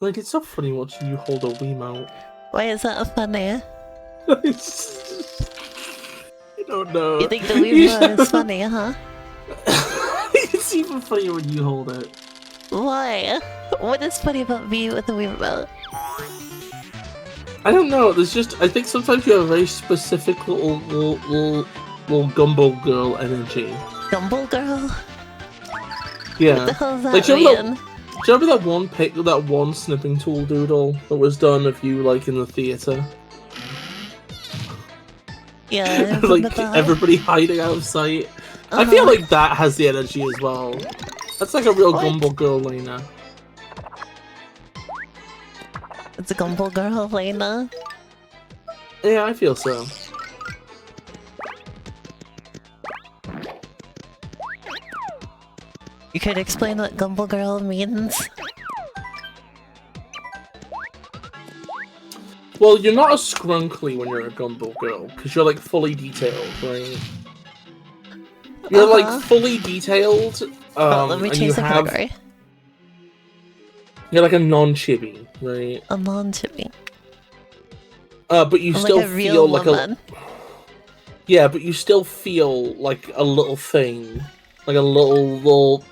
Like, it's so funny watching you hold a Wiimote. Why is that funny? I don't know. You think the Wiimote is funny, huh? It's even funnier when you hold it. Why? What is funny about me with the Wiimote? I don't know. There's just, I think sometimes you have a very specific little Gumball girl energy. Gumball girl? Yeah. What the hell is that like, mean? Do you remember that one pic, that one snipping tool doodle that was done of you, like, in the theater? Yeah, I remember like, that. everybody hiding out of sight. I feel like that has the energy as well. That's like a real Gumball girl, Lena. It's a Gumball girl, Lena? Yeah, I feel so. You could explain what Gumball girl means? Well, you're not a scrunkly when you're a Gumball girl, because you're, like, fully detailed, right? You're, like, fully detailed, let me and change you the have... category. You're like a non-chibi, right? A non-chibi. But you still like a real feel like woman. Yeah, but you still feel like a little thing. Like a little...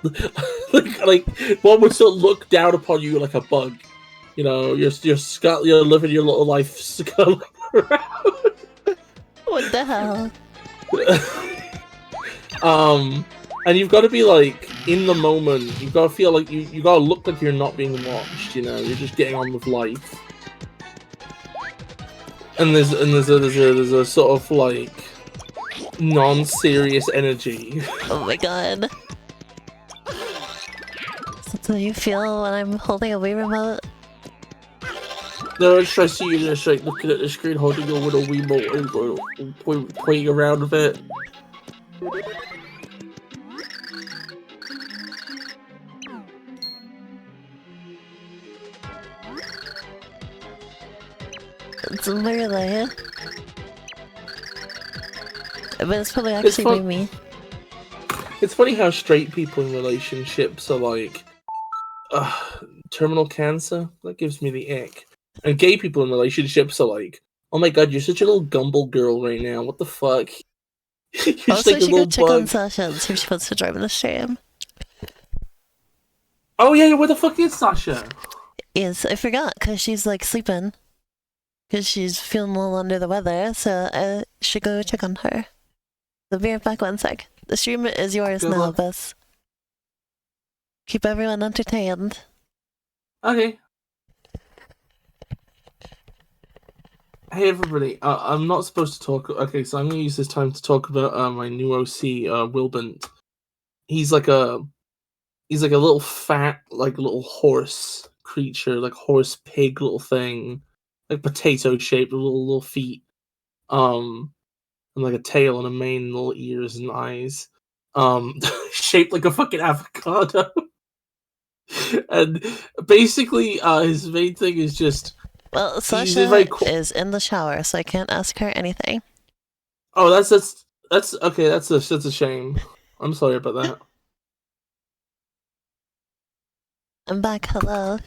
like one would still look down upon you like a bug. You know, you're living your little life scuttling around. What the hell? And you've got to be like in the moment. You've got to feel like you got to look like you're not being watched. You know, you're just getting on with life. And there's a sort of like non-serious energy. Oh my god. That's how you feel when I'm holding a Wii remote? No, it's just you just like looking at the screen, holding your little Wiimote and playing around with it. It's literally... But it's probably actually me. It's funny how straight people in relationships are like, terminal cancer? That gives me the ick. And gay people in relationships are like, oh my god, you're such a little Gumball girl right now, what the fuck? You're just Also, like a should little go check bug. on Sasha and see if she wants to drive in the stream. Oh yeah, where the fuck is Sasha? Yes, I forgot, because she's like sleeping. Because she's feeling a little under the weather, so I should go check on her. So be right back 1 sec. The stream is yours Good now, luck. Bis. Keep everyone entertained. Okay. Hey everybody, I'm not supposed to talk. Okay, so I'm gonna use this time to talk about my new OC, Wilbent. He's like a little fat, like little horse creature, like horse pig little thing, like potato shaped, little feet, and like a tail and a mane, and little ears and eyes, shaped like a fucking avocado. And basically, his main thing is just. Well, Sasha is in the shower, so I can't ask her anything. Oh, that's okay. That's a shame. I'm sorry about that. I'm back. Hello.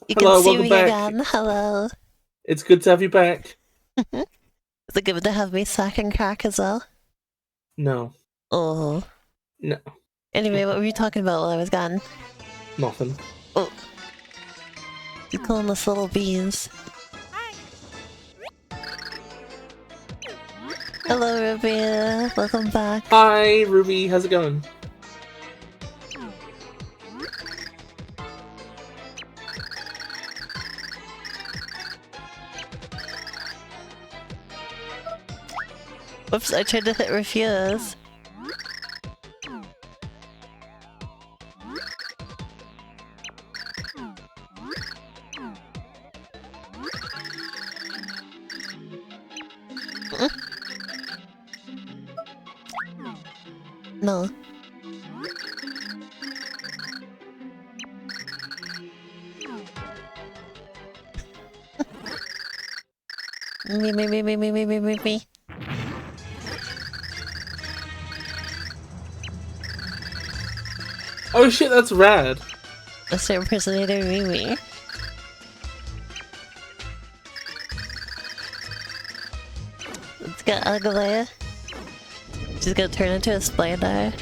You Hello, can see welcome me back. again. Hello. It's good to have you back. Is it good to have me sack and crack as well? No. Oh. No. Anyway, what were you talking about while I was gone? Nothing. Oh. You're calling us little bees. Hello, Ruby. Welcome back. Hi, Ruby. How's it going? Whoops, I tried to hit refuse. No. Me. Oh shit, that's rad. Mr. Impersonator Mimi. get ugly. She's gonna turn into a spider.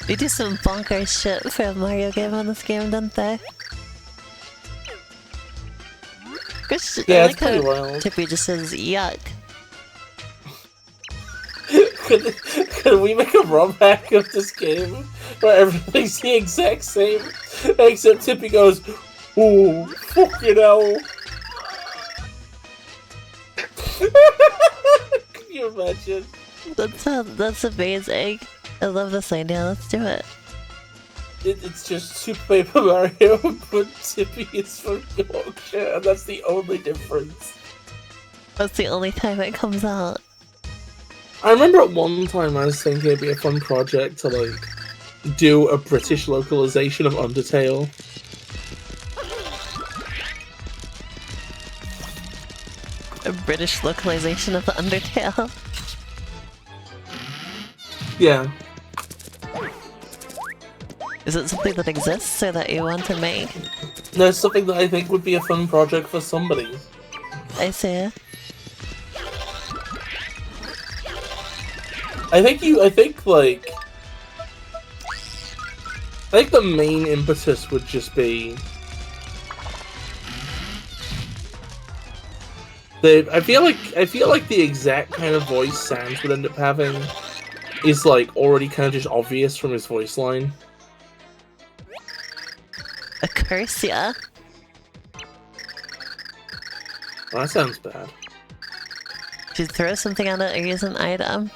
They do some bonkers shit for a Mario game on this game, don't they? Yeah, I it's pretty wild. Tippy just says yuck. Could we make a ROM hack of this game where everything's the exact same, except Tippy goes, "Ooh, fucking hell!" Can you imagine? That's amazing. I love this idea. Let's do it. It's just Super Paper Mario, but Tippy is from Yorkshire, and that's the only difference. That's the only time it comes out. I remember at one time I was thinking it'd be a fun project to like do a British localization of Undertale. A British localization of Undertale. Yeah. Is it something that exists or that you want to make? No, it's something that I think would be a fun project for somebody. I see. I think the main impetus would just be I feel like the exact kind of voice Sans would end up having is like already kind of just obvious from his voice line. A curse, yeah. Oh, that sounds bad. Should throw something at it or use an item.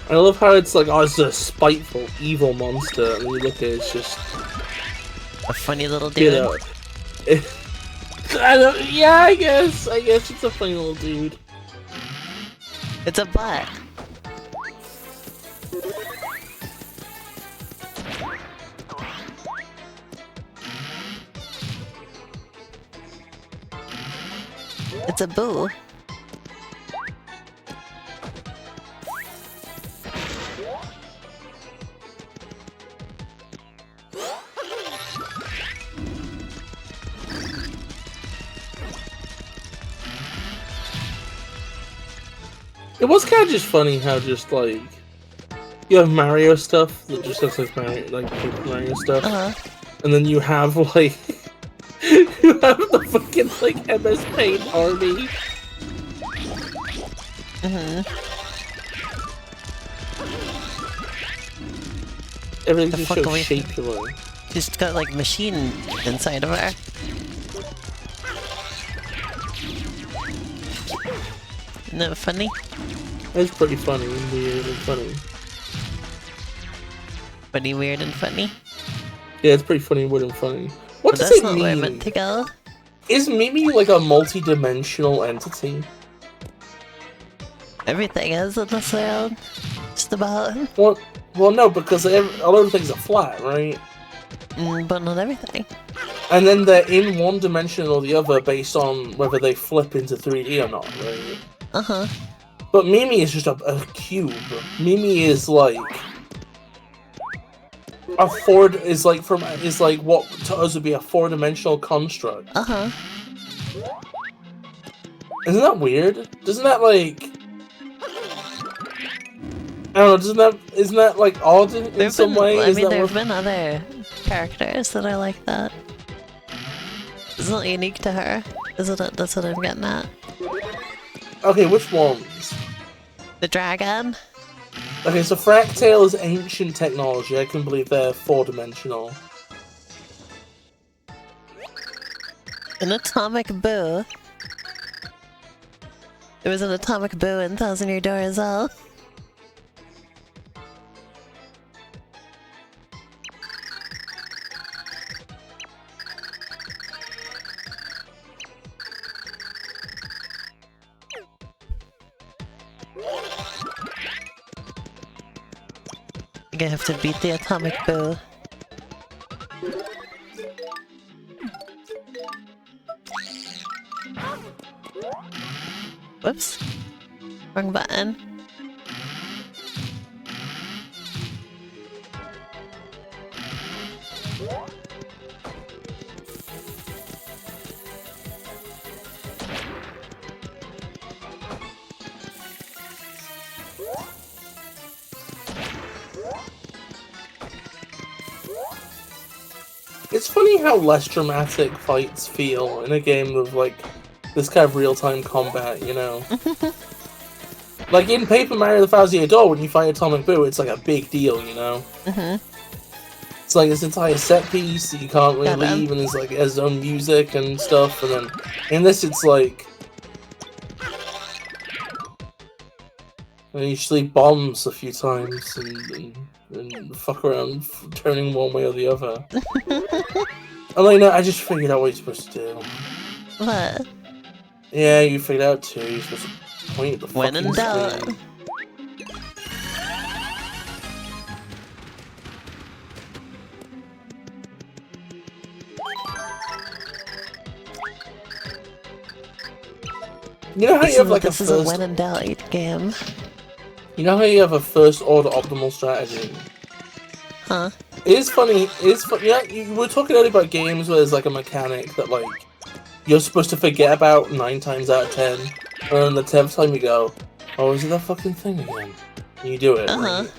I love how it's like, oh, it's a spiteful, evil monster, and you look at it, it's just a funny little dude. You know, yeah, I guess it's a funny little dude. It's a butt. It's a boo. It was kind of just funny how just like you have Mario stuff that just looks like Paper Mario stuff, and then you have like you have the fucking like MS Paint army. Everything's just so shapeable. She's got like machine inside of her. Isn't that funny? It's pretty funny and weird and funny. Funny, weird, and funny? Yeah, it's pretty funny, weird, and funny. What does that's it not mean? Where I meant to go. Is Mimi like a multi-dimensional entity? Everything is in this world. Just about. Well, no, because a lot of things are flat, right? But not everything. And then they're in one dimension or the other based on whether they flip into 3D or not, right? But Mimi is just a cube. Mimi is like is like what to us would be a four-dimensional construct. Isn't that weird? Doesn't that like I don't know, isn't that like odd in some way? I mean, there've been other characters that are like that. It's not unique to her, isn't it? That's what I'm getting at. Okay, which ones? The dragon. Okay, so Fractale is ancient technology. I can believe they're four-dimensional. An atomic boo. There was an atomic boo in Thousand Year Door as well. think I have to beat the atomic boo. Whoops. Wrong button. It's funny how less dramatic fights feel in a game of, like, this kind of real-time combat, you know? Like, in Paper Mario the Thousand Year Door, when you fight Atomic Boo, it's like a big deal, you know? It's like this entire set piece that you can't really leave, and there's like its own music and stuff, and then in this it's like... And you just leave bombs a few times, and fuck around turning one way or the other. I'm like, no, I just figured out what you're supposed to do. What? Yeah, you figured out too. You're supposed to point at the When in fucking doubt. screen. You know how you have like this is a when in doubt game. You know how you have a first order optimal strategy? Huh? It is funny. Yeah, you were talking earlier about games where there's like a mechanic that like you're supposed to forget about 9 times out of 10, and then the 10th time you go, oh, is it that fucking thing again? And you do it. Right?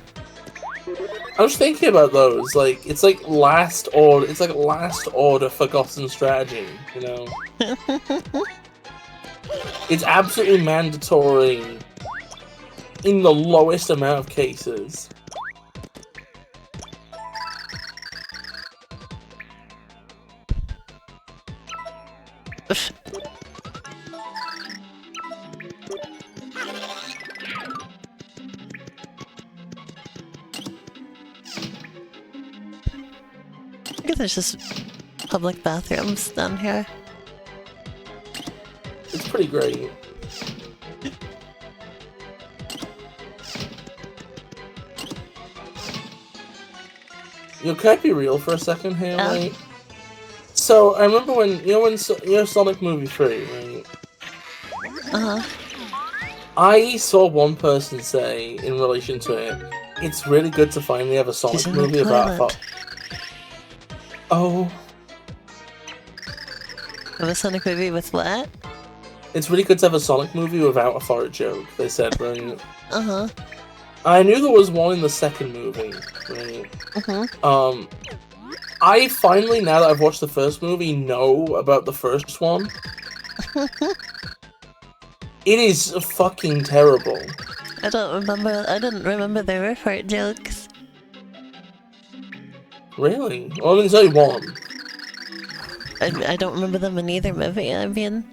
I was thinking about those. Like it's like last order. It's like last order forgotten strategy. You know. It's absolutely mandatory in the lowest amount of cases. I guess there's just public bathrooms down here. It's pretty great. Yo, can I be real for a second here, right? So, I remember when, you know Sonic Movie 3, right? I saw one person say, in relation to it, it's really good to finally have a Sonic movie about Oh. Have a Sonic movie with what? It's really good to have a Sonic movie without a fart joke, they said, right? I knew there was one in the second movie, right? I finally, now that I've watched the first movie, know about the first one. It is fucking terrible. I didn't remember there were fart jokes. Really? Well, there's only one. I don't remember them in either movie, I mean.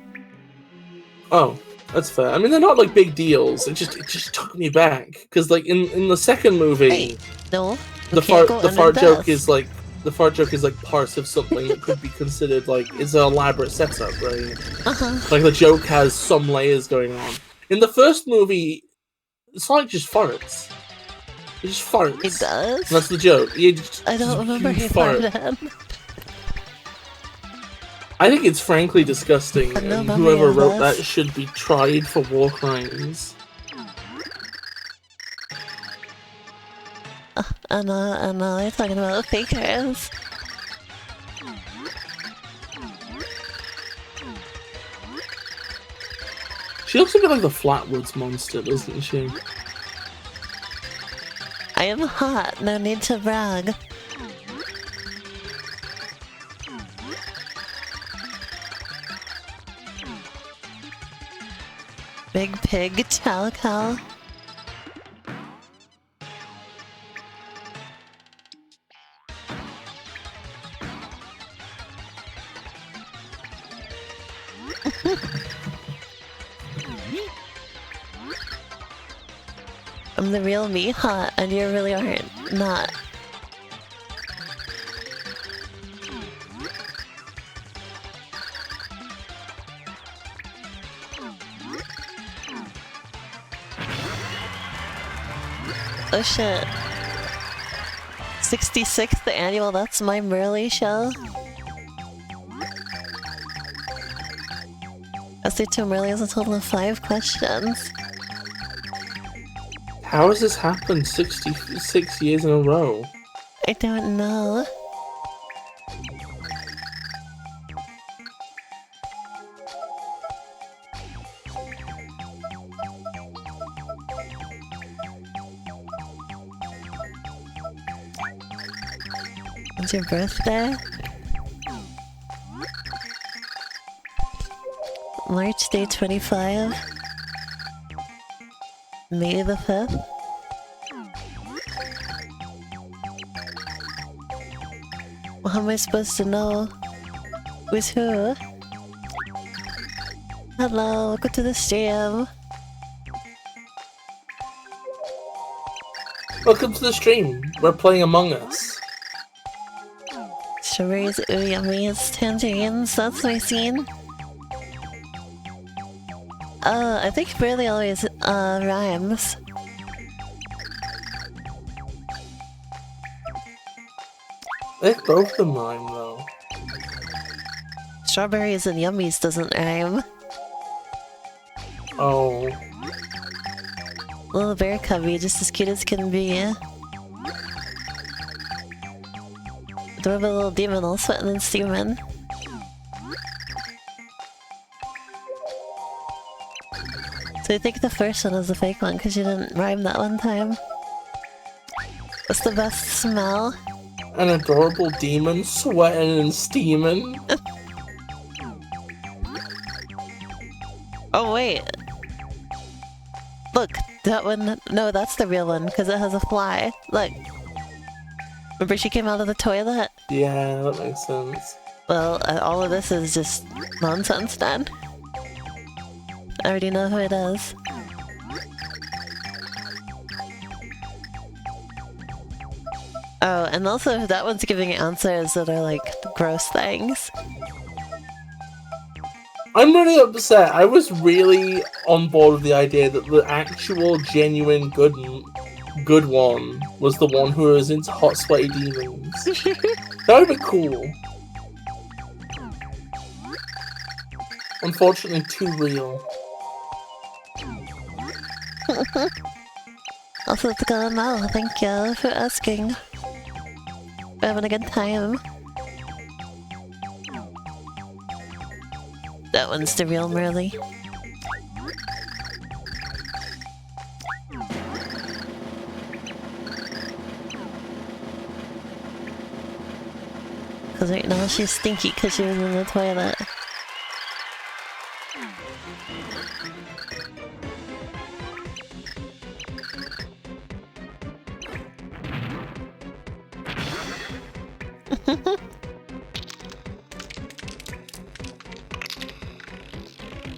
Oh, that's fair. I mean, they're not like big deals. It just took me back because, like, in the second movie, Hey, no, the fart joke is like part of something that could be considered like it's an elaborate setup, right? Like the joke has some layers going on. In the first movie, Sonic just farts. He just farts. He does? That's the joke. I don't remember he farted. I think it's frankly disgusting, and whoever wrote that should be tried for war crimes. I know, they're talking about fakers. She looks a bit like the Flatwoods monster, doesn't she? I am hot, no need to brag. Big pig, chow cow. I'm the real me, hot, and you really aren't. Not. Oh shit. 66th annual That's My Merly show. Essay to Merly has a total of 5 questions. How has this happened 66 years in a row? I don't know. When's your birthday? March day 25. May the 5th. Well, how am I supposed to know who's who? Hello, welcome to the stream. Welcome to the stream. We're playing Among Us. Strawberries, ooh yummy, it's tangerines, that's my scene. I think Burley always rhymes. I think both of them rhyme though. Strawberries and yummies doesn't rhyme. Oh. Little bear cubby, just as cute as can be. Adorable little demon all sweating and steaming. So I think the first one is the fake one because you didn't rhyme that one time. What's the best smell? An adorable demon sweating and steaming. Oh wait. Look, that one, no, that's the real one because it has a fly. Look. Remember she came out of the toilet? Yeah, that makes sense. Well, all of this is just nonsense then. I already know who it is. Oh, and also that one's giving answers that are like gross things. I'm really upset. I was really on board with the idea that the actual genuine good one was the one who was into hot sweaty demons. That would be cool. Unfortunately, too real. Also, it's going well. Thank you for asking. We're having a good time. That one's the real Merly. Because right now she's stinky because she was in the toilet.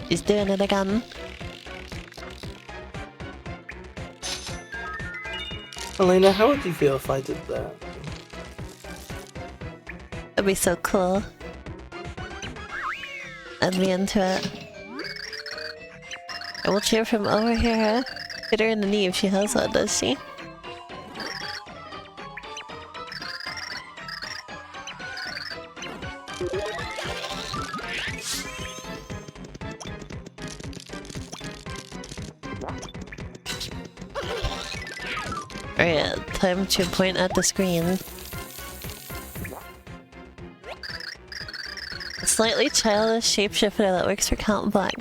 She's doing it again. Elena, how would you feel if I did that? That'd be so cool. I'd be into it. I will cheer from over here. Hit her in the knee if she has one, does she? Alright, time to point at the screen. A slightly childish shapeshifter that works for Count Black.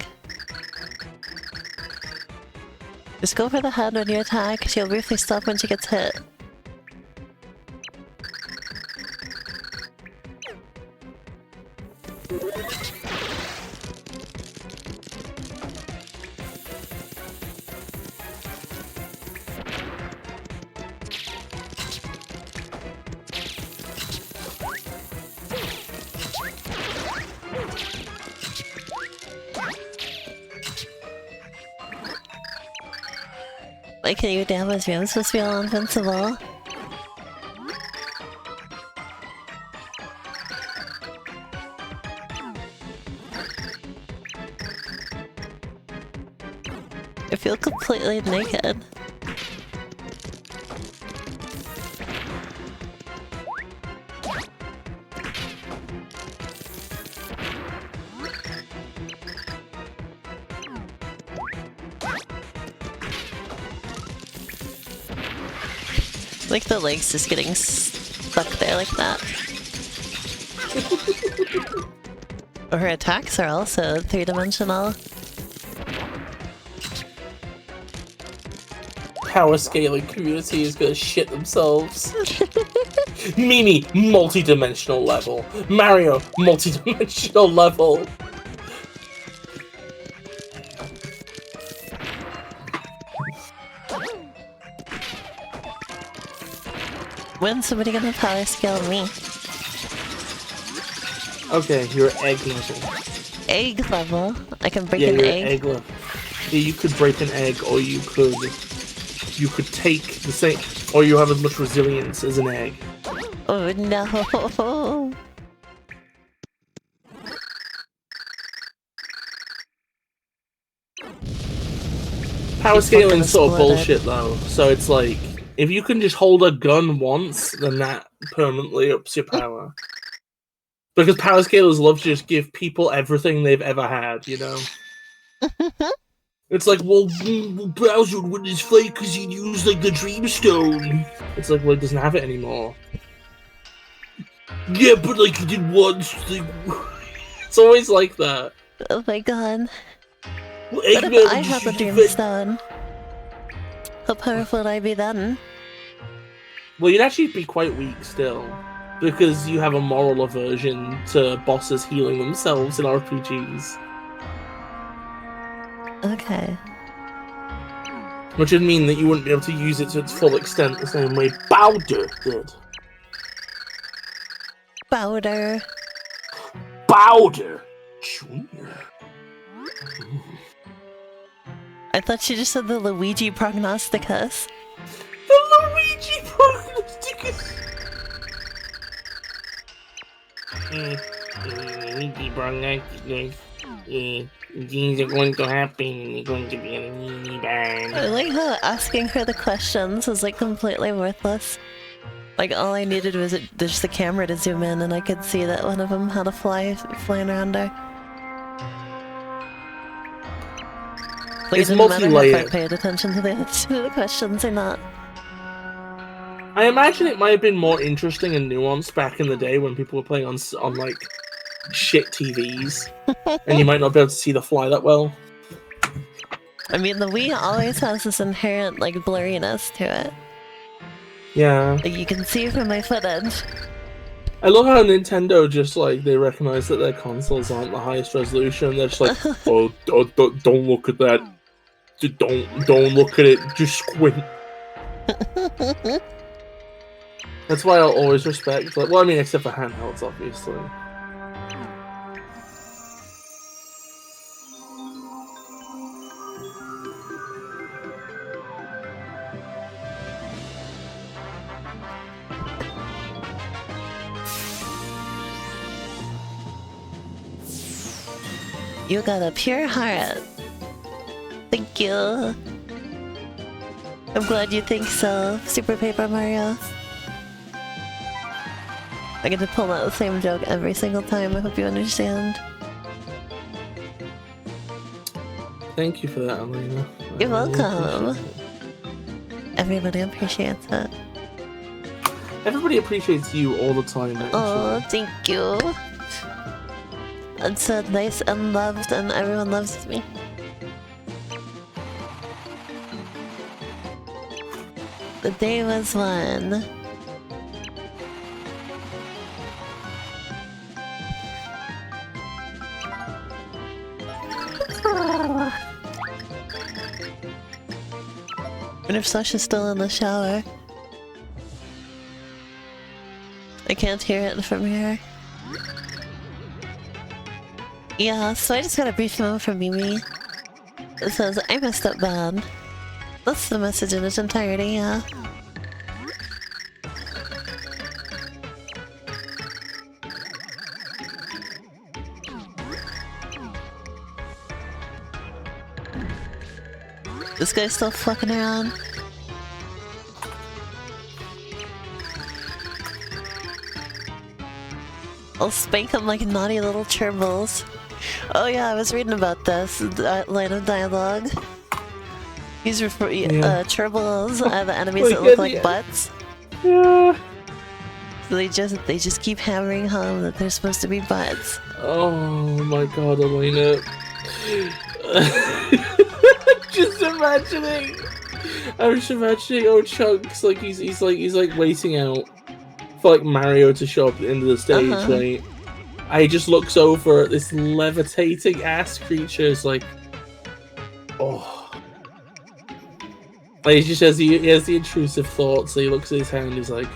Just go for the head when you attack, she'll briefly stop when she gets hit. Why can you damage me? I'm supposed to be all invincible. I feel completely naked. Like the legs just getting stuck there like that. Her attacks are also three-dimensional. Power scaling community is gonna shit themselves. Mimi, multi-dimensional level. Mario, multi-dimensional level. When's somebody gonna power scale me? Okay, you're egg level. Egg level? I can break Yeah, an you're egg? egg level. Yeah, you could break an egg, or you could take the same, or you have as much resilience as an egg. Oh no! Power scaling's sort of bullshit though, so it's like, if you can just hold a gun once, then that permanently ups your power. Because power scalers love to just give people everything they've ever had, you know? It's like, well, Bowser would win his fight because he'd use, like, the Dreamstone. It's like, well, he doesn't have it anymore. Yeah, but, like, he did once. Like, it's always like that. Oh my god. Well, What if I had the Dreamstone? How powerful would I be then? Well, you'd actually be quite weak still. Because you have a moral aversion to bosses healing themselves in RPGs. Okay. Which would mean that you wouldn't be able to use it to its full extent the same way Bowser did. Bowder. Bowser Jr. I thought she just said the Luigi Prognosticus. The Luigi Prognosticus! Luigi Prognosticus. Things are going to happen. You're going to be a really bad. I like how asking her the questions was like completely worthless. Like all I needed was just the camera to zoom in and I could see that one of them had a fly flying around her. Like It's it didn't matter if I multi-layered. paid attention to the questions or not. I imagine it might have been more interesting and nuanced back in the day when people were playing on like shit TVs, and you might not be able to see the fly that well. I mean, the Wii always has this inherent like blurriness to it. Yeah. Like, you can see from my footage. I love how Nintendo just like they recognize that their consoles aren't the highest resolution. They're just like, oh, don't look at that. Don't look at it. Just squint. That's why I'll always respect. Like, well, I mean, except for handhelds, obviously. You got a pure heart. Thank you. I'm glad you think so, Super Paper Mario. I get to pull out the same joke every single time, I hope you understand. Thank you for that, Elena. You're welcome. Everybody appreciates it. Everybody appreciates you all the time, actually. Oh, thank you. I'm so nice and loved and everyone loves me. The day was one. And if Sasha's still in the shower, I can't hear it from here. Yeah, so I just got a brief memo from Mimi. It says, I messed up bad. That's the message in its entirety, yeah. This guy's still fucking around. I'll spank him like naughty little gerbils. Oh yeah, I was reading about this line of dialogue. He's gerbils are the enemies that look like butts. Yeah. So they just keep hammering home that they're supposed to be buds. Oh my god, Elena. Just imagining. I'm just imagining old Chunks like he's like waiting out for like Mario to show up at the end of the stage, right? I just looks over at this levitating ass creature. It's like, oh. Like he just has he has the intrusive thoughts. So he looks at his hand. He's like,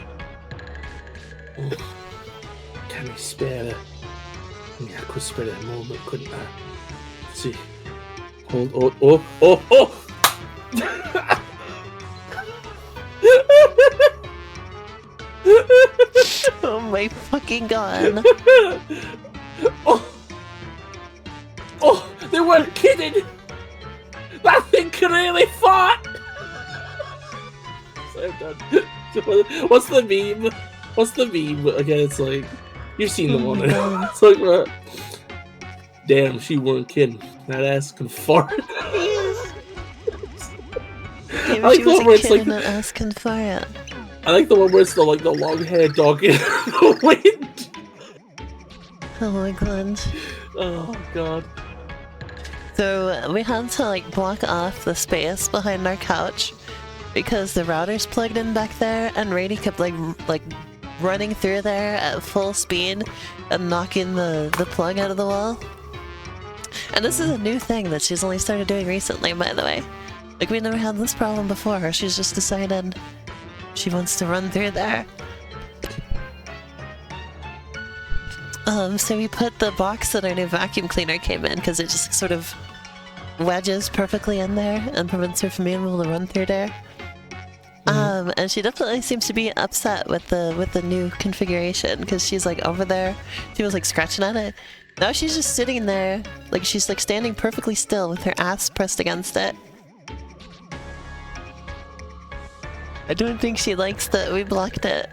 oh, can I spare it? I mean, I could spare it a moment, couldn't I? Let's see. Hold. Oh. Oh my fucking god. Oh, they weren't kidding! That thing really fought! So I'm done. What's the meme? What's the meme? Again, it's like, you've seen the one. It's like, damn, she weren't kidding. That ass can fart. I like the one where it's like that ass can fart. I like the one where it's the long-haired dog in the wind. Oh my god. Oh god. So we had to like block off the space behind our couch because the router's plugged in back there, and Rainy kept like running through there at full speed and knocking the plug out of the wall. And this is a new thing that she's only started doing recently, by the way. Like, we never had this problem before. She's just decided she wants to run through there. So we put the box that our new vacuum cleaner came in, because it just sort of wedges perfectly in there and prevents her from being able to run through there. And she definitely seems to be upset with the new configuration, because she's like over there. She was like scratching at it. Now she's just sitting there, like she's like standing perfectly still with her ass pressed against it. I don't think she likes that we blocked it.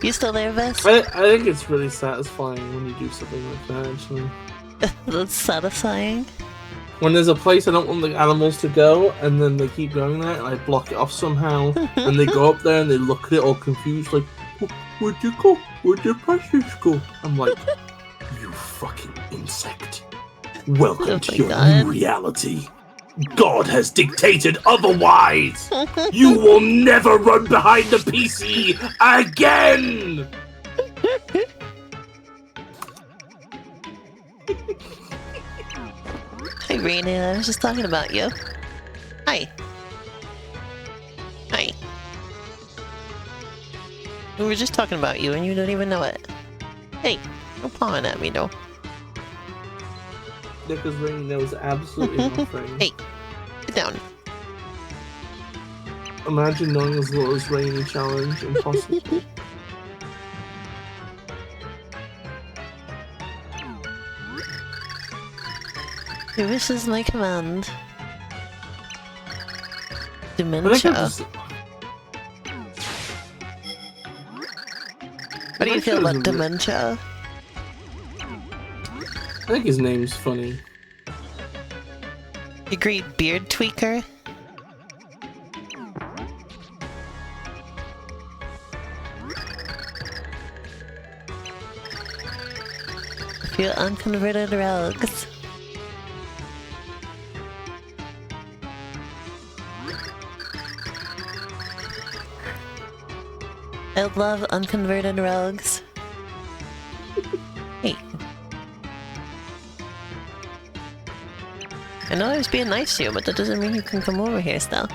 You still there, Bis? I think it's really satisfying when you do something like that, actually. That's satisfying. When there's a place I don't want the animals to go, and then they keep going there, and I block it off somehow, and they go up there and they look at it all confused, like, where'd you go? Where'd your precious go? I'm like, you fucking insect. Welcome to your new reality. God has dictated otherwise! You will never run behind the PC again! Hi, Rainy, I was just talking about you. Hi. Hi. We were just talking about you and you don't even know it. Hey, no pawing at me, though. Because Rainy knows absolutely nothing. Hey, sit down. Imagine knowing as little as Rainy challenge. Impossible. Your wish is my command. Dementia. How do you feel about dementia? I think his name's funny. You great beard tweaker? A few unconverted rogues. I love unconverted rogues. Hey. I know I was being nice to you, but that doesn't mean you can come over here still.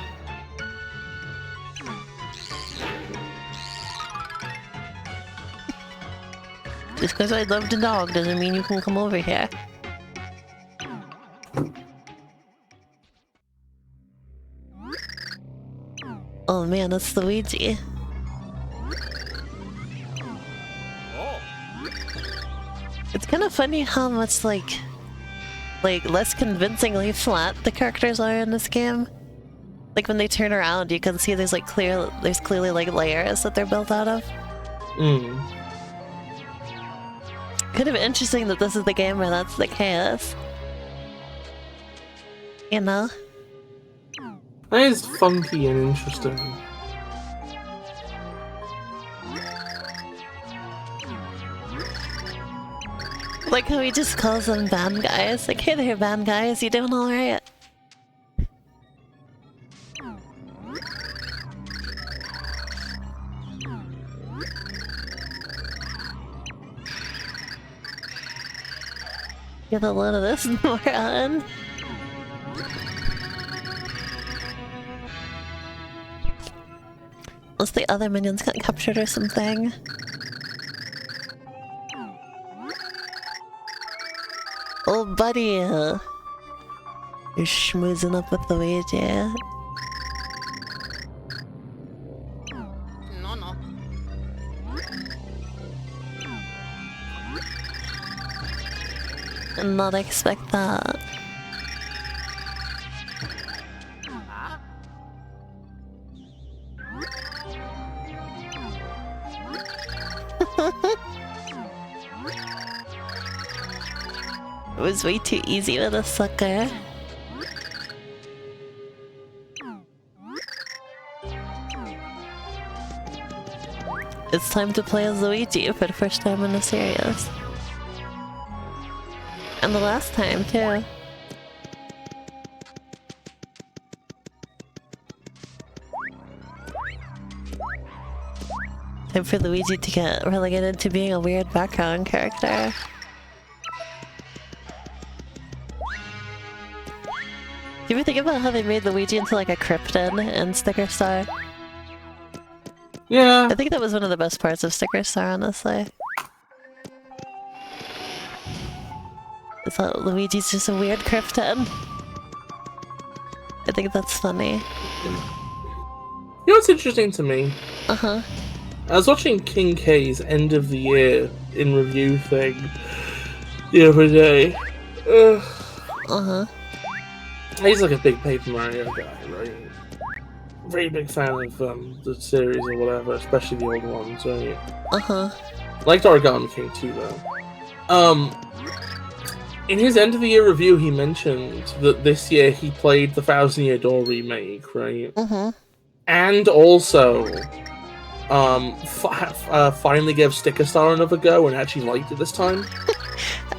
Just because I love the dog doesn't mean you can come over here. Oh man, that's Luigi. It's kind of funny how much like less convincingly flat the characters are in this game. Like when they turn around, you can see there's clearly like layers that they're built out of. kind of interesting that this is the game where that's the case. You know? That is funky and interesting. Like how he just calls them band guys. Like, hey there, band guys, you doing alright? Get a load of this moron. Unless the other minions got captured or something. Oh buddy! You're schmoozing up with Luigi. No. Did not expect that. It was way too easy with a sucker. It's time to play as Luigi for the first time in the series. And the last time, too. Time for Luigi to get relegated to being a weird background character. Do you ever think about how they made Luigi into like a Krypton in Sticker Star? Yeah. I think that was one of the best parts of Sticker Star, honestly. I thought Luigi's just a weird Krypton. I think that's funny. You know what's interesting to me? Uh-huh. I was watching King K's end of the year in review thing the other day. Uh-huh. He's like a big Paper Mario guy, right? Very big fan of the series or whatever, especially the old ones, right? Uh-huh. Liked Origami King too, though. In his end of the year review, he mentioned that this year he played the Thousand Year Door remake, right? Mm-hmm. And also, finally gave Sticker Star another go and actually liked it this time.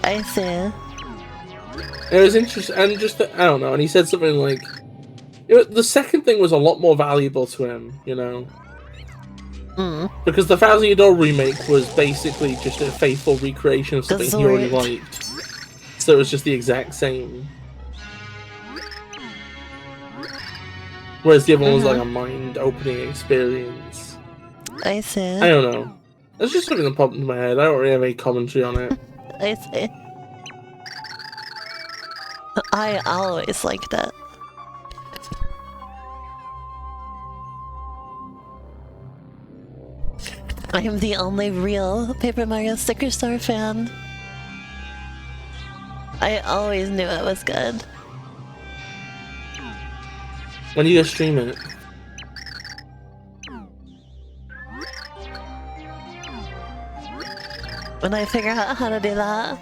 I see. It was interesting, and just, I don't know, and he said something like, the second thing was a lot more valuable to him, you know? Because the Thousand Year Door remake was basically just a faithful recreation of something he already liked. So it was just the exact same. Whereas the other one was like a mind-opening experience. I see. I don't know. It's just something that popped into my head. I don't really have any commentary on it. I see. I always liked it. I am the only real Paper Mario Sticker Star fan. I always knew it was good. When are you gonna stream it? When I figure out how to do that.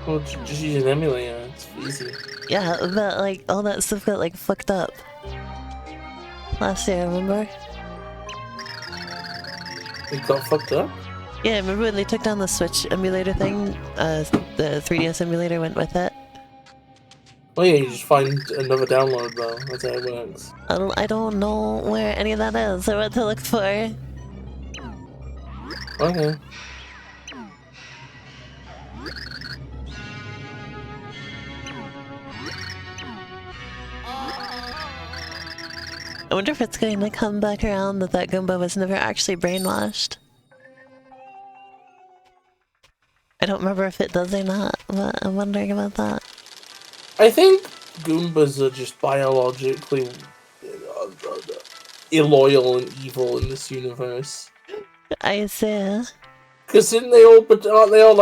Well, just use an emulator. It's easy. Yeah, but like all that stuff got like fucked up last year, remember? It got fucked up? Yeah, remember when they took down the Switch emulator thing? The 3DS emulator went with it. Oh yeah, you just find another download though. That's how it works. I don't know where any of that is or what to look for. Okay. I wonder if it's going to come back around that Goomba was never actually brainwashed. I don't remember if it does or not, but I'm wondering about that. I think Goombas are just biologically illoyal and evil in this universe. I see. Because didn't they all, but aren't they all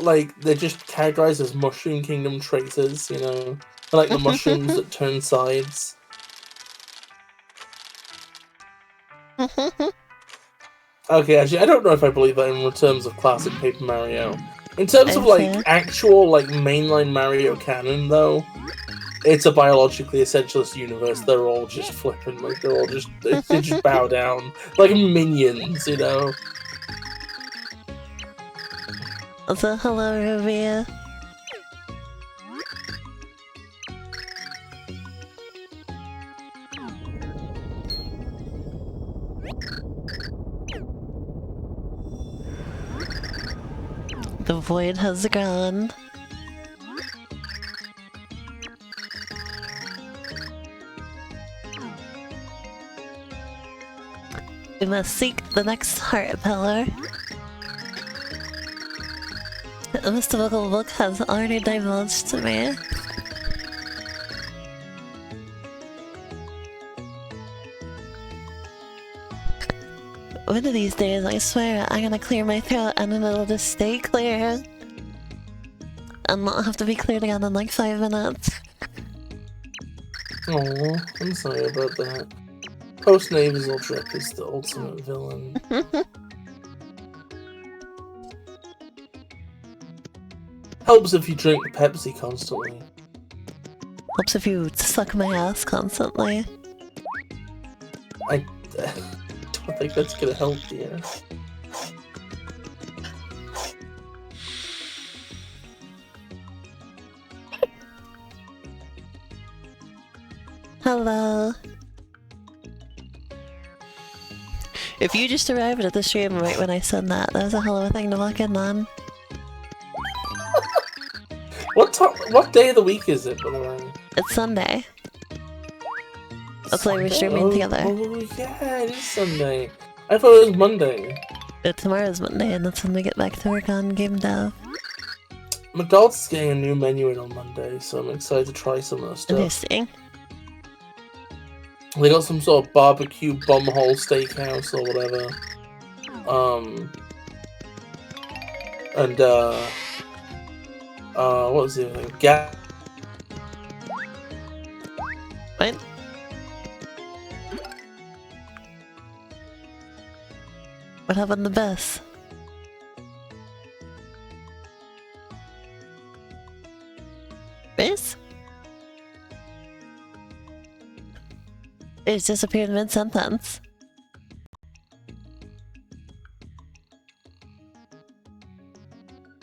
like, they're just categorized as Mushroom Kingdom traitors, you know? They're like the mushrooms that turn sides. Okay, actually, I don't know if I believe that in terms of classic Paper Mario. In terms of, Okay. like, actual, like, mainline Mario canon, though, it's a biologically essentialist universe. They're all just flipping, like, they're all just, they just bow down. Like minions, you know? Also, hello, Ruby. The void has gone. We must seek the next heart pillar. The mystical book has already divulged to me. One of these days, I swear, I'm gonna clear my throat and then it'll just stay clear. And not have to be cleared again in like 5 minutes. Oh, I'm sorry about that. Post-nasal drip is the ultimate villain. Helps if you drink Pepsi constantly. Helps if you suck my ass constantly. I don't think that's gonna help you. Hello. If you just arrived at the stream right when I said that, that was a hell of a thing to walk in on. What day of the week is it, by the way? It's Sunday. That's why we're Sunday? streaming together. Oh yeah, it is Sunday. I thought it was Monday. Tomorrow's Monday, and that's when we get back to work on game dev. McDonald's is getting a new menu in on Monday, so I'm excited to try some of that stuff. Interesting. They got some sort of barbecue bumhole steakhouse or whatever. And what was the other thing? What? What happened to Bess? Bess? It's disappeared mid-sentence.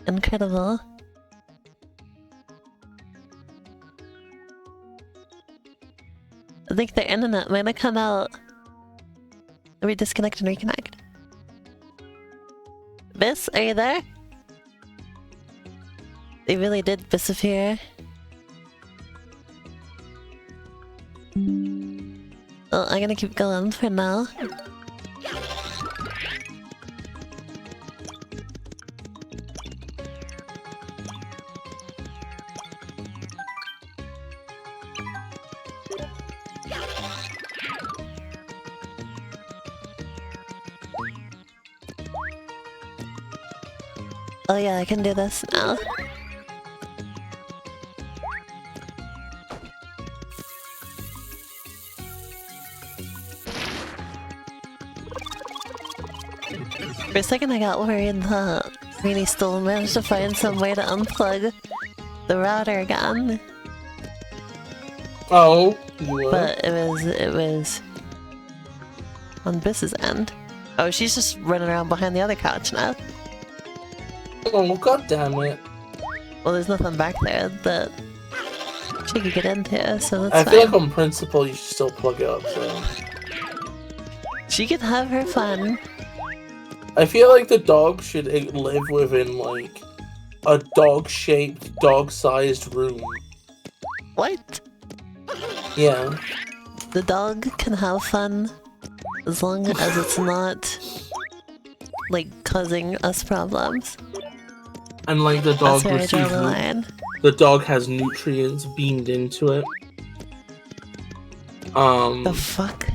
Incredible. I think the internet might have come out. Let me disconnect and reconnect. Biss, are you there? They really did disappear. Well, I'm gonna keep going for now. Oh yeah, I can do this now. For a second I got worried that Rainy still managed to find some way to unplug the router again. Oh, you were? But it was on Biss's end. Oh, she's just running around behind the other couch now. Oh, god damn it. Well, there's nothing back there that she could get into, so that's I fine. feel like on principle you should still plug it up, so... She can have her fun. I feel like the dog should live within, like, a dog-shaped, dog-sized room. What? Yeah. The dog can have fun as long as it's not, like, causing us problems. And, like, the dog That's where I draw the line. the dog has nutrients beamed into it. The fuck?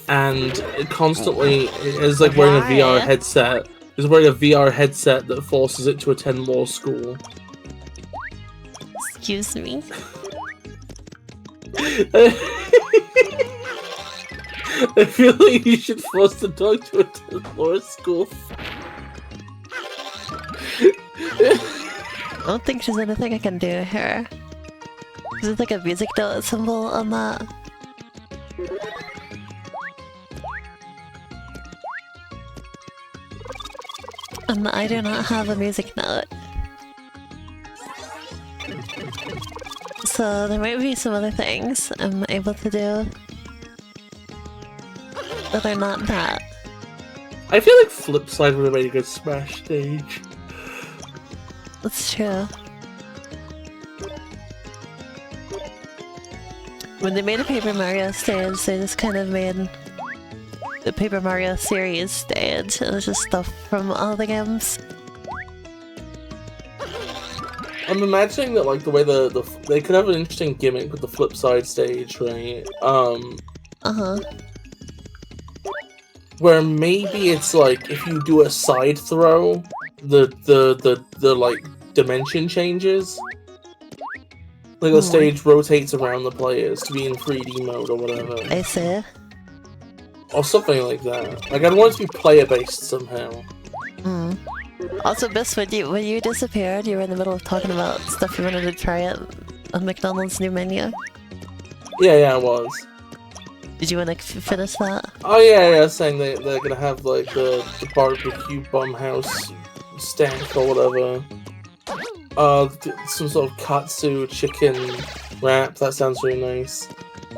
And it constantly is like wearing a VR headset. It's wearing a VR headset that forces it to attend law school. Excuse me? I feel like you should force the dog to attend Laura's school. I don't think there's anything I can do here. There's like a music note symbol on that. And I do not have a music note. So there might be some other things I'm able to do that are not that. I feel like Flipside would have made a good Smash stage. That's true. When they made a Paper Mario stage, they just kind of made the Paper Mario series stage. It was just stuff from all the games. I'm imagining that like the way they could have an interesting gimmick with the Flipside stage, right? Uh-huh. Where maybe it's like if you do a side throw, the like dimension changes. Like the stage rotates around the players to be in 3D mode or whatever. I see. Or something like that. Like I'd want it to be player based somehow. Mm. Also, Bis, when you disappeared, you were in the middle of talking about stuff you wanted to try at McDonald's new menu. Yeah, I was. Did you want to finish that? Oh yeah, I was saying they're gonna have like the barbecue bum house stack or whatever. Some sort of katsu chicken wrap. That sounds really nice.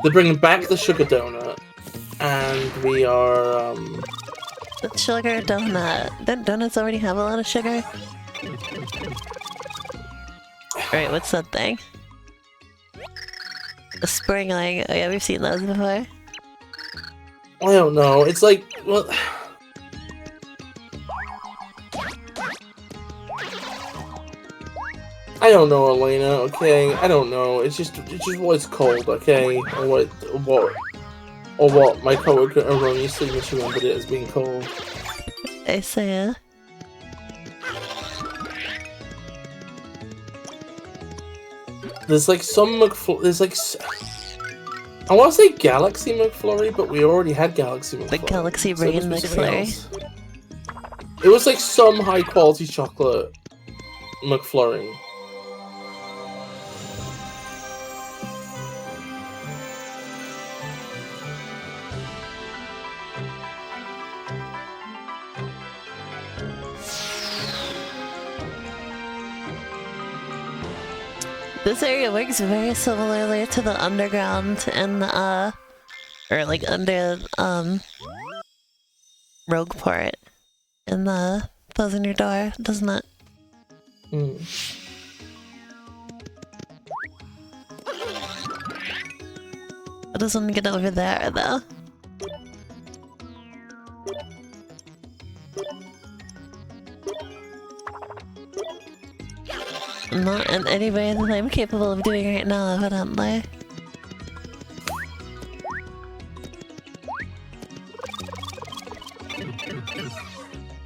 They're bringing back the sugar donut, and we are The sugar donut. Don't donuts already have a lot of sugar? Right, what's that thing? A springling. Oh yeah, we've seen those before. I don't know. It's like, well, I don't know, Elena. Okay, I don't know. It's just what it's called. Okay, or what my coworker erroneously misremembered it as being called. I say. There's like some there's like I want to say Galaxy McFlurry, but we already had Galaxy McFlurry. The Galaxy So Brain it must be something McFlurry. else. It was like some high quality chocolate McFlurry. This area works very similarly to the underground in or like under Rogueport in the Closing Your Door, doesn't it? Mm. I just want to get over there though. Not in any way that I'm capable of doing right now, evidently.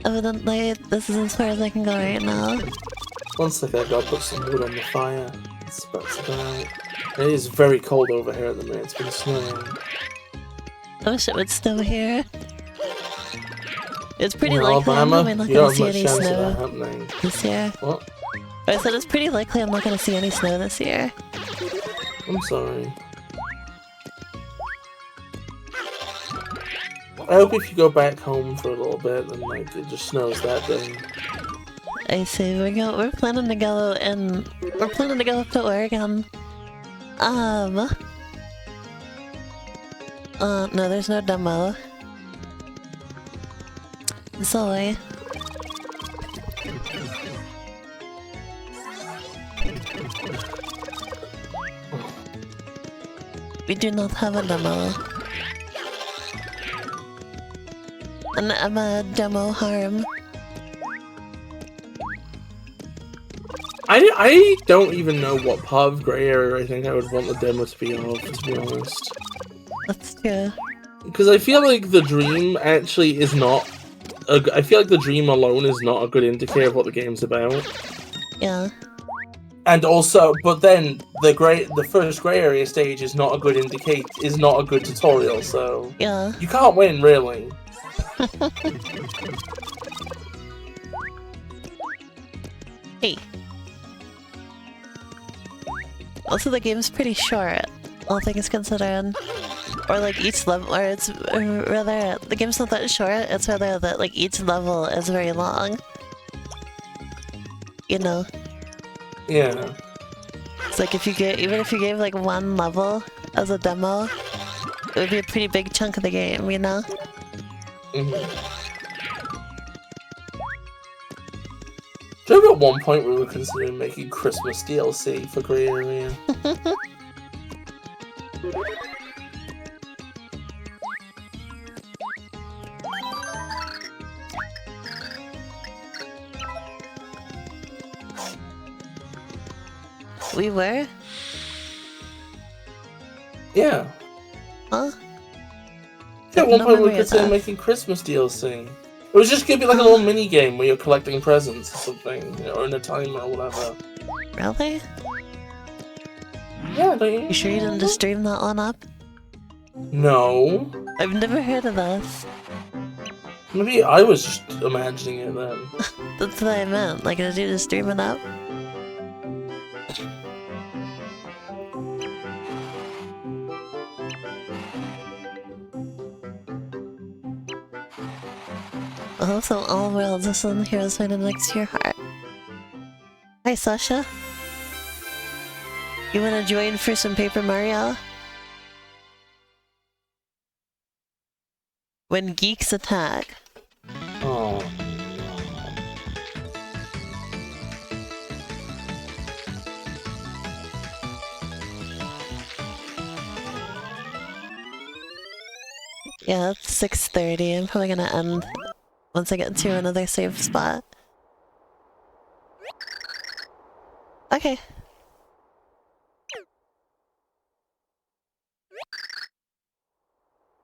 Evidently, this is as far as I can go right now. One second, I gotta put some wood on the fire. It's about to go out. It is very cold over here at the minute. It's been snowing. I wish it would snow here. It's pretty In likely I'm Alabama, not you going don't to see have much any chance of that snow happening. this year. What? I said it's pretty likely I'm not going to see any snow this year. I'm sorry. I hope if you go back home for a little bit, then like it just snows that day. I see. We're planning to go and we're planning to go up to Oregon. No, there's no demo. Zoe. We do not have a demo. And I'm a demo harm. I don't even know what part of grey area I think I would want the demo to be of, to be honest. That's true. Because I feel like the dream actually is not... I feel like the dream alone is not a good indicator of what the game's about. Yeah. And also, but then, the first gray area stage is not a good is not a good tutorial, so Yeah. you can't win really. Hey. Also, the game's pretty short, all things considered. Or like each level, or it's rather, the game's not that short, it's rather that like each level is very long. You know? Yeah. It's like if you get, even if you gave like one level as a demo, it would be a pretty big chunk of the game, you know? So at one point we were considering making Christmas DLC for Grey Area. We were? Yeah. Huh? Yeah, at one point we were considering making Christmas DLC. It was just gonna be like a little mini game where you're collecting presents or something, you know, or in a timer or whatever. Really? Yeah, don't you? You sure you didn't just dream that one up? No. I've never heard of this. Maybe I was just imagining it then. That's what I meant. Like, did you just dream it up? Also, all worlds, the sun heroes find next to your heart. Hi, Sasha. You wanna join for some Paper Mario? When geeks attack. Oh. Yeah, it's 6:30. I'm probably gonna end once I get to another safe spot. Okay.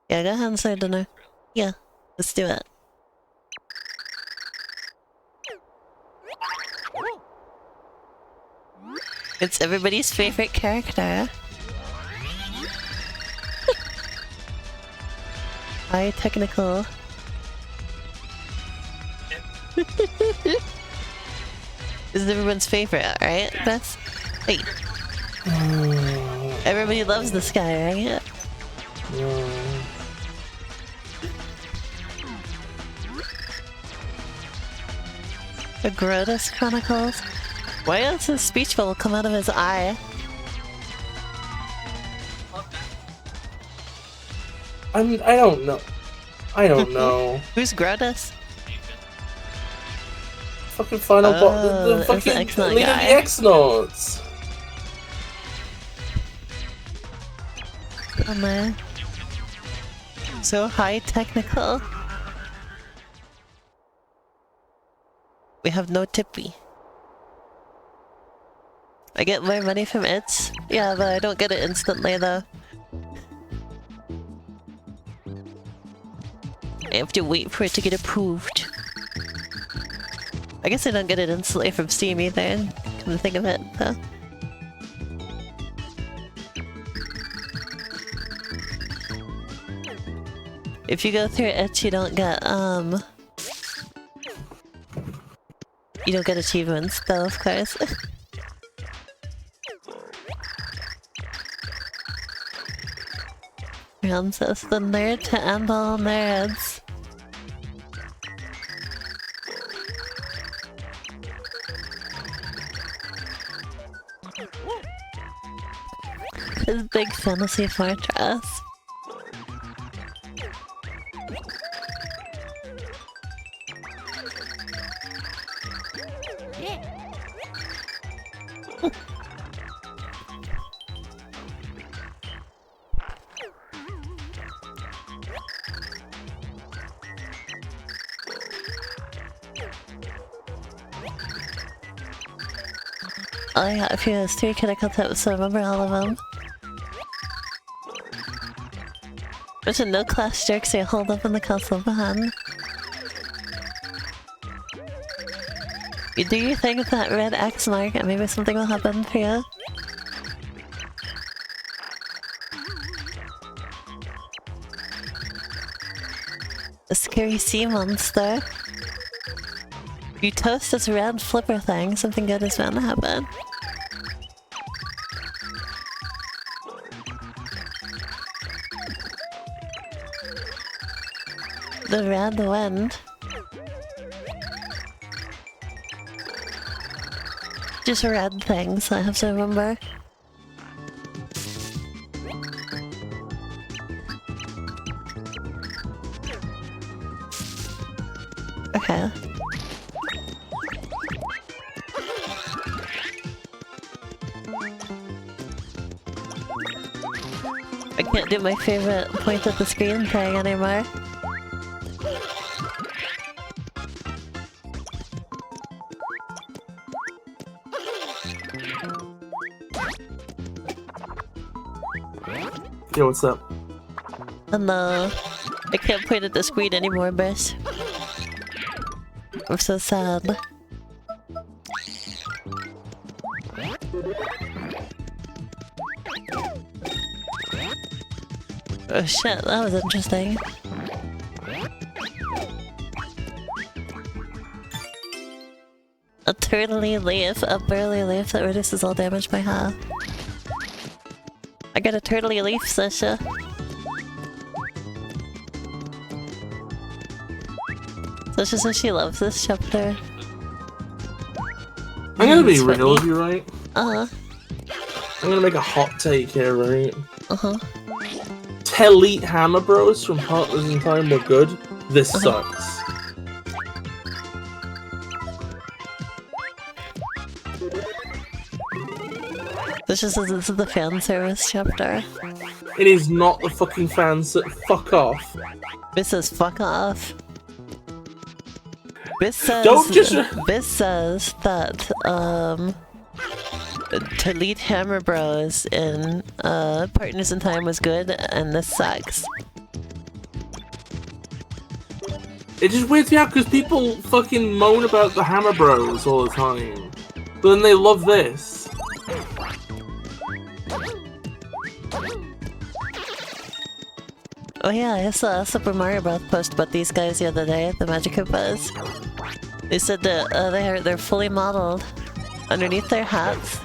Yeah, go ahead and start dinner. Yeah, let's do it. It's everybody's favorite character. High technical. This is everyone's favorite, right, Beth? Hey. Everybody loves this guy, right? The Grotus Chronicles? Why does his speech bubble come out of his eye? I don't know. I don't know. Who's Grotus? Fucking final boss. The fucking leader of the X-Nauts. Oh man. So high technical. We have no tippy. I get my money from it. Yeah, but I don't get it instantly though. I have to wait for it to get approved. I guess I don't get it instantly from Steam either, come to think of it, though. If you go through it, you don't get, you don't get achievements, though, of course. Francis, the nerd to end all nerds. His big fantasy fortress. Oh yeah, if he has 3 critical tips, so remember all of them. Bunch of no-class jerks you hold up in the castle behind. You do your thing with that red X mark and maybe something will happen for you. A scary sea monster. If you toast this red flipper thing, something good is bound to happen. The red wind. Just red things I have to remember. Okay. I can't do my favorite point at the screen thing anymore. Yo, what's up? No, I can't point at the screen anymore, Bis. I'm so sad. Oh shit, that was interesting. A turtly leaf, a burly leaf that reduces all damage by half. I got a turtly leaf, Sasha. Sasha says she loves this chapter. I'm gonna be real with you, right? Uh-huh. I'm gonna make a hot take here, right? Uh-huh. Elite Hammer Bros from Partners in Time were good. This sucks. This just says this is the fan service chapter. It is not the fucking fans that fuck off. Bis says fuck off. Bis says Don't just Bis says that to lead Hammer Bros in Partners in Time was good and this sucks. It just weirds me out because people fucking moan about the Hammer Bros all the time. But then they love this. Oh yeah, I saw a Super Mario Bros. Post about these guys the other day at the Magic Koopas. They said that they're fully modeled underneath their hats.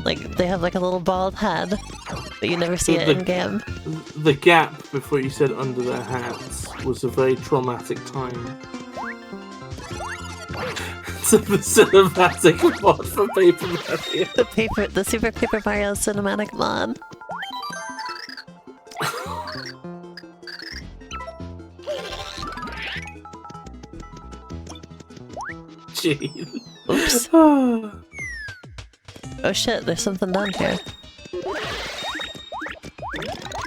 Like they have like a little bald head, but you never see it in game. The gap before you said under their hats was a very traumatic time. It's like the cinematic mod for Paper Mario. The Super Paper Mario cinematic mod. Jeez. Oops. Oh shit, there's something down here.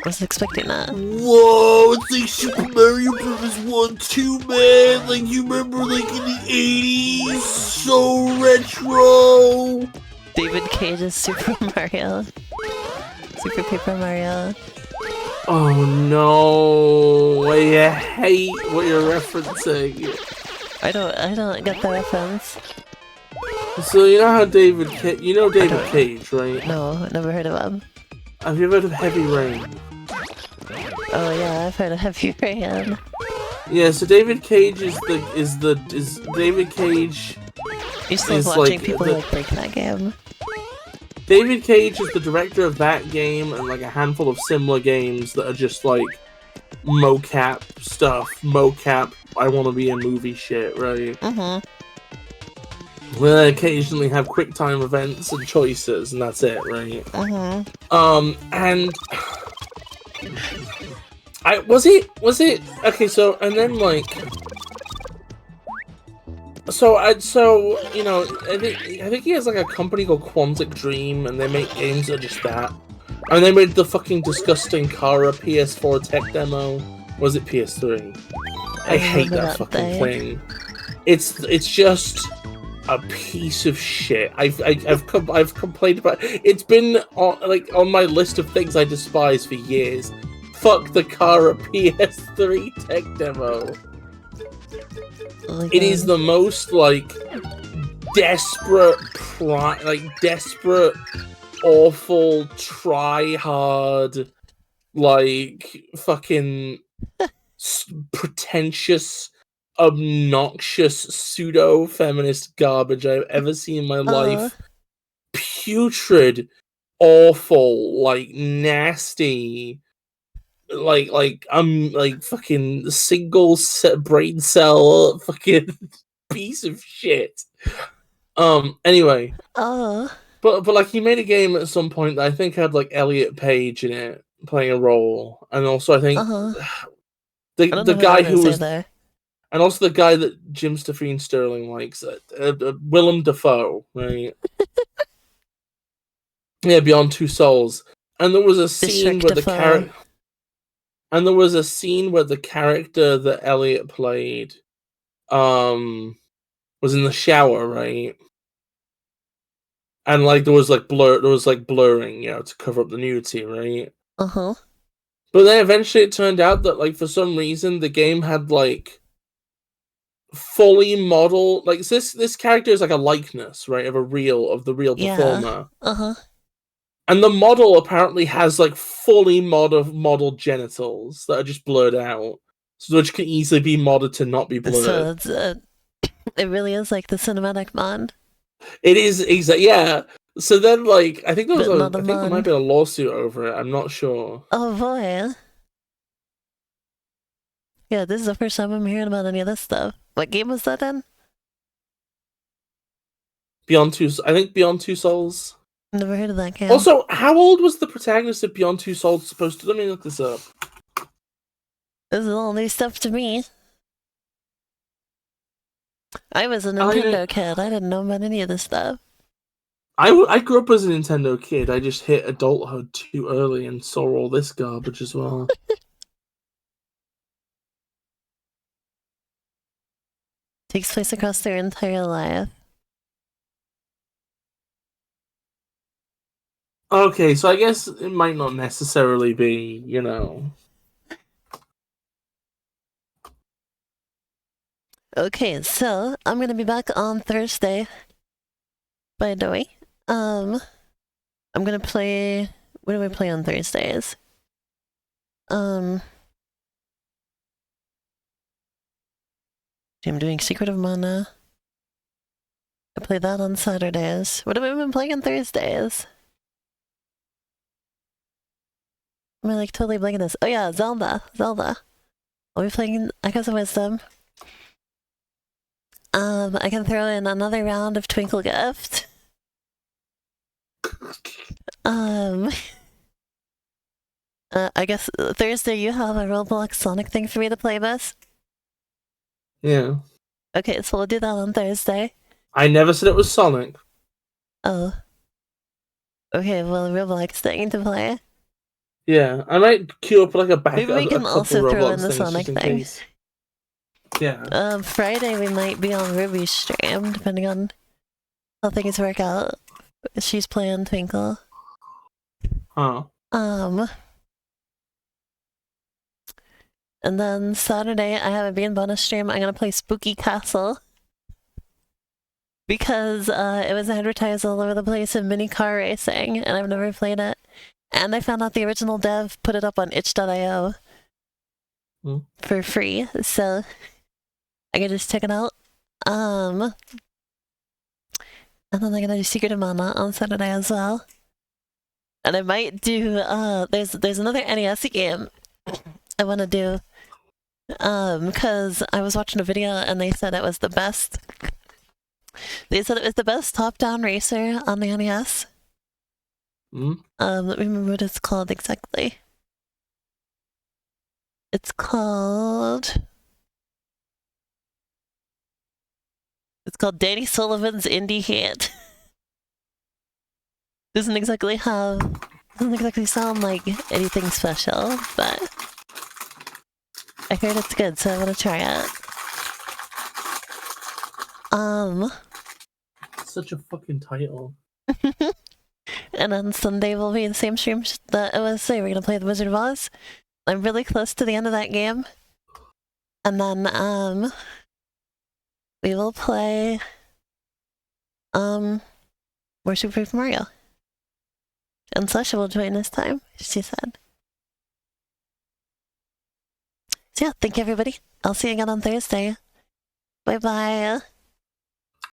Wasn't expecting that. Whoa, it's like Super Mario Bros. 1 2, man! Like, you remember, like, in the 80s? So retro! David Cage's Super Mario. Super Paper Mario. Oh no, I hate what you're referencing. I don't get the reference. So you know how David Cage, right? No, never heard of him. Have you ever heard of Heavy Rain? Oh yeah, I've heard of Heavy Rain. Yeah, so David Cage is David Cage. You still is watching like people like break that game. David Cage is the director of that game and like a handful of similar games that are just like mocap stuff, mocap I want to be a movie shit, right? We'll occasionally have quick time events and choices, and that's it, right? And was it okay? So and then like, you know, I think he has like a company called Quantic Dream, and they make games that are just that. And they made the fucking disgusting Kara PS4 tech demo. Was it PS3? I hate that fucking thing. It's just a piece of shit. I've complained about it. It's been on my list of things I despise for years. Fuck the Kara PS3 tech demo. Oh it is the most like desperate, awful, try hard, like fucking pretentious, obnoxious, pseudo-feminist garbage I've ever seen in my life. Putrid, awful, like nasty, like fucking single brain cell fucking piece of shit. Anyway. But like he made a game at some point that I think had like Elliot Page in it playing a role, and also I think the guy who was there. And also the guy that Jim Sterling likes, Willem Dafoe, right? Yeah, Beyond Two Souls. And there was a scene where the character, and there was a scene where the character that Elliot played, was in the shower, right? And like there was blurring, to cover up the nudity, right? But then eventually it turned out that like for some reason the game had like fully modeled, like this character is like a likeness, right, of the real performer. And the model apparently has like fully modeled genitals that are just blurred out, so which can easily be modded to not be blurred. So it really is like the cinematic mod. It is yeah. So then, like, I think there might have been a lawsuit over it. I'm not sure. Oh boy. Yeah, this is the first time I'm hearing about any of this stuff. What game was that in? Beyond Two Souls. Never heard of that game. Also, how old was the protagonist of Beyond Two Souls supposed to? Let me look this up. This is all new stuff to me. I was a Nintendo kid. I didn't know about any of this stuff. I grew up as a Nintendo kid. I just hit adulthood too early and saw all this garbage as well. Takes place across their entire life. Okay, so I guess it might not necessarily be, Okay, so I'm gonna be back on Thursday. By the way, I'm gonna play. What do I play on Thursdays? I'm doing Secret of Mana. I play that on Saturdays. What have I been playing on Thursdays? Am I like totally blanking this? Oh yeah, Zelda. I'll be playing Echoes of Wisdom. I can throw in another round of Twinkle Gift. I guess Thursday you have a Roblox Sonic thing for me to play this? Yeah. Okay, so we'll do that on Thursday. I never said it was Sonic. Oh. Okay, well, Roblox thing to play. Yeah, I might queue up like a backup. Maybe we can also throw in the Sonic thing. Case. Yeah. Friday we might be on Ruby's stream, depending on how things work out. She's playing Twinkle. Huh. And then Saturday I have a Bean bonus stream. I'm gonna play Spooky Castle. Because it was advertised all over the place in mini car racing, and I've never played it. And I found out the original dev put it up on itch.io for free, so I can just check it out. And then I'm gonna do Secret of Mana on Saturday as well. And I might do there's another NES game I wanna do. Because I was watching a video and they said it was the best. They said it was the best top-down racer on the NES. Let me remember what it's called exactly. It's called Danny Sullivan's Indie Hit. Doesn't exactly sound like anything special, but I heard it's good, so I want to try it. Such a fucking title. And on Sunday will be the same stream that I was saying. We're gonna play the Wizard of Oz. I'm really close to the end of that game. And then we will play more Super Paper Mario. And Sasha will join this time, she said. yeah, thank you everybody. I'll see you again on Thursday. Bye bye.